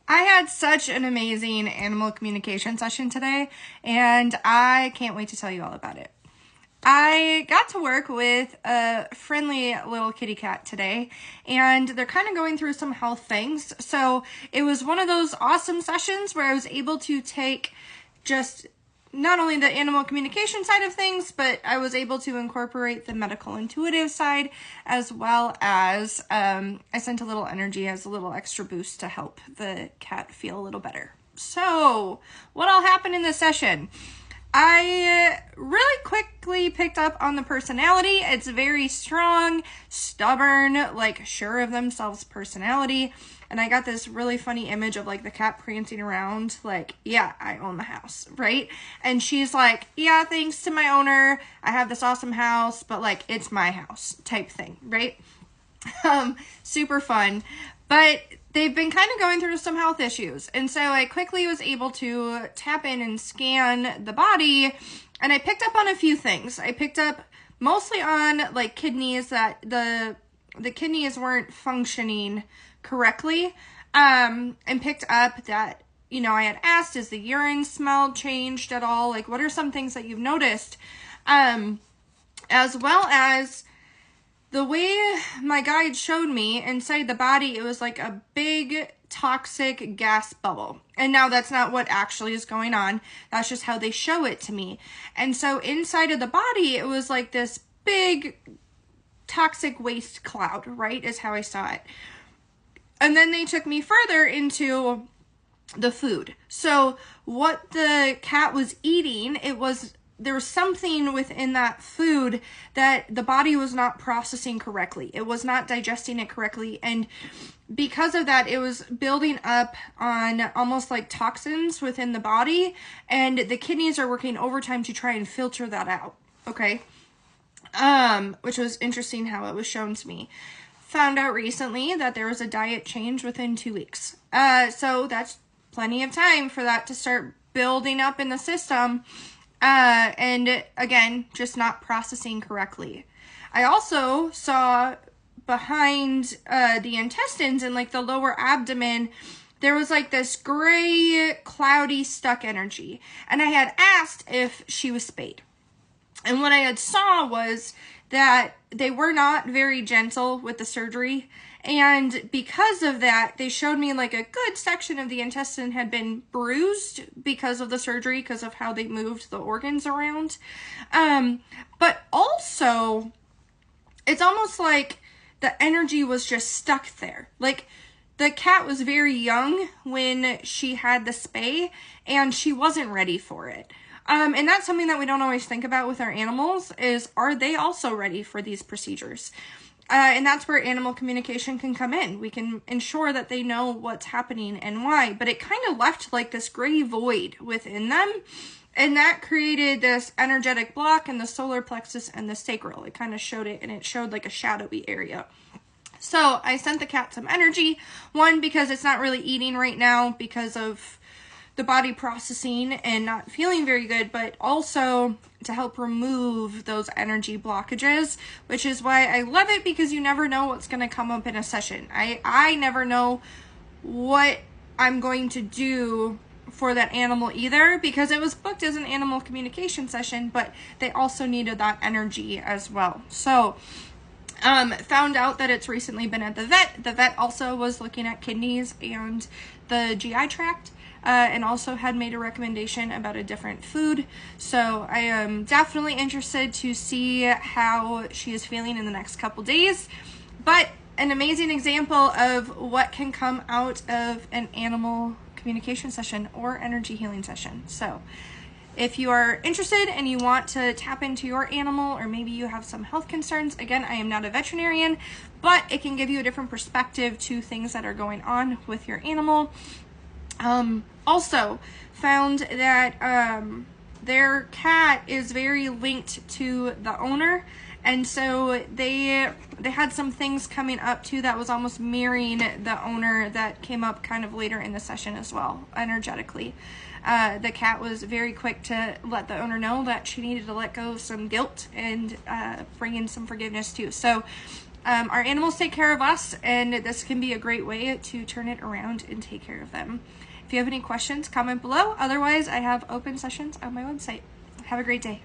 I had such an amazing animal communication session today, and I can't wait to tell you all about it. I got to work with a friendly little kitty cat today, and they're kind of going through some health things. So it was one of those awesome sessions where I was able to take just not only the animal communication side of things, but I was able to incorporate the medical intuitive side, as well as I sent a little energy as a little extra boost to help the cat feel a little better. So, what all happened in this session? I really quickly picked up on the personality. It's very strong, stubborn, like sure of themselves personality. And I got this really funny image of like the cat prancing around, like, yeah, I own the house, right? And she's like, yeah, thanks to my owner, I have this awesome house, but like, it's my house type thing, right? Super fun. But they've been kind of going through some health issues. And so I quickly was able to tap in and scan the body. And I picked up on a few things. I picked up mostly on like kidneys, that the kidneys weren't functioning correctly. And picked up that, I had asked, is the urine smell changed at all? Like, what are some things that you've noticed? As well as the way my guide showed me inside the body, it was like a big toxic gas bubble. And now that's not what actually is going on. That's just how they show it to me. And so inside of the body, it was like this big toxic waste cloud, right? Is how I saw it. And then they took me further into the food. So what the cat was eating, there was something within that food that the body was not processing correctly. It was not digesting it correctly. And because of that, it was building up on almost like toxins within the body. And the kidneys are working overtime to try and filter that out. Okay. Which was interesting how it was shown to me. Found out recently that there was a diet change within 2 weeks. So that's plenty of time for that to start building up in the system. And again, just not processing correctly. I also saw behind the intestines and like the lower abdomen, there was like this gray, cloudy, stuck energy. And I had asked if she was spayed. And what I had saw was that they were not very gentle with the surgery. And because of that, they showed me like a good section of the intestine had been bruised because of the surgery, because of how they moved the organs around. But also, it's almost like the energy was just stuck there. Like, the cat was very young when she had the spay, and she wasn't ready for it. And that's something that we don't always think about with our animals, is are they also ready for these procedures? And that's where animal communication can come in. We can ensure that they know what's happening and why, but it kind of left like this gray void within them. And that created this energetic block in the solar plexus and the sacral. It kind of showed it, and it showed like a shadowy area. So I sent the cat some energy. One, because it's not really eating right now because of the body processing and not feeling very good, but also to help remove those energy blockages, which is why I love it, because you never know what's going to come up in a session. I never know what I'm going to do for that animal either, because it was booked as an animal communication session, but they also needed that energy as well. So found out that it's recently been at the vet. The vet also was looking at kidneys and the GI tract. And also had made a recommendation about a different food. So I am definitely interested to see how she is feeling in the next couple days. But an amazing example of what can come out of an animal communication session or energy healing session. So if you are interested and you want to tap into your animal, or maybe you have some health concerns, again, I am not a veterinarian, but it can give you a different perspective to things that are going on with your animal. Also found that their cat is very linked to the owner, and so they had some things coming up too that was almost mirroring the owner that came up kind of later in the session as well, energetically. The cat was very quick to let the owner know that she needed to let go of some guilt and bring in some forgiveness too. So Our animals take care of us, and this can be a great way to turn it around and take care of them. If you have any questions, comment below. Otherwise, I have open sessions on my website. Have a great day.